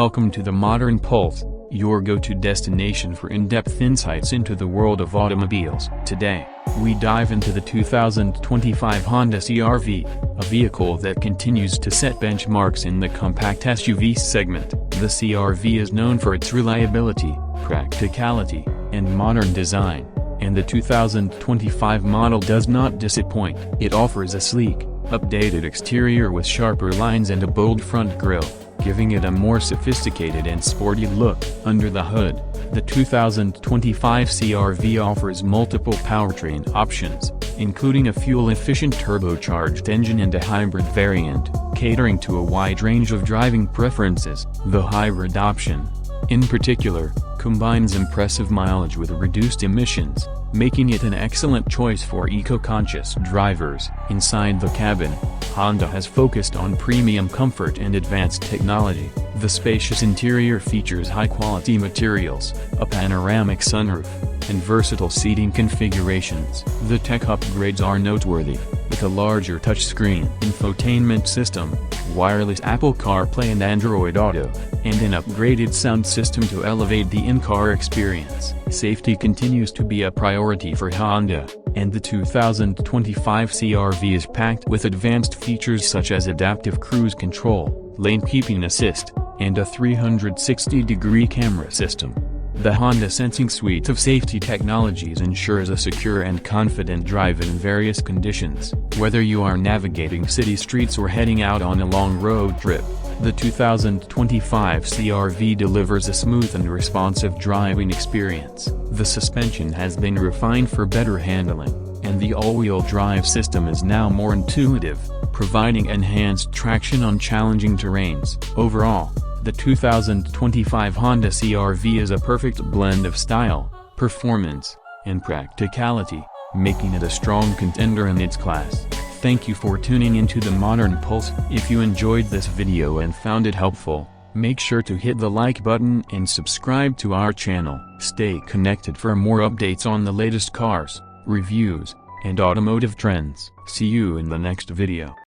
Welcome to the Modern Pulse, your go-to destination for in-depth insights into the world of automobiles. Today, we dive into the 2025 Honda CR-V, a vehicle that continues to set benchmarks in the compact SUV segment. The CR-V is known for its reliability, practicality, and modern design, and the 2025 model does not disappoint. It offers a sleek, updated exterior with sharper lines and a bold front grille, giving it a more sophisticated and sporty look. Under the hood, the 2025 CR-V offers multiple powertrain options, including a fuel-efficient turbocharged engine and a hybrid variant, catering to a wide range of driving preferences. The hybrid option, in particular, combines impressive mileage with reduced emissions, making it an excellent choice for eco-conscious drivers. Inside the cabin, Honda has focused on premium comfort and advanced technology. The spacious interior features high-quality materials, a panoramic sunroof, and versatile seating configurations. The tech upgrades are noteworthy, with a larger touchscreen infotainment system, wireless Apple CarPlay and Android Auto, and an upgraded sound system to elevate the in-car experience. Safety continues to be a priority for Honda, and the 2025 CR-V is packed with advanced features such as adaptive cruise control, lane keeping assist, and a 360-degree camera system. The Honda Sensing suite of safety technologies ensures a secure and confident drive in various conditions. Whether you are navigating city streets or heading out on a long road trip, the 2025 CR-V delivers a smooth and responsive driving experience. The suspension has been refined for better handling, and the all-wheel drive system is now more intuitive, providing enhanced traction on challenging terrains. Overall, the 2025 Honda CR-V is a perfect blend of style, performance, and practicality, making it a strong contender in its class. Thank you for tuning into the Modern Pulse. If you enjoyed this video and found it helpful, make sure to hit the like button and subscribe to our channel. Stay connected for more updates on the latest cars, reviews, and automotive trends. See you in the next video.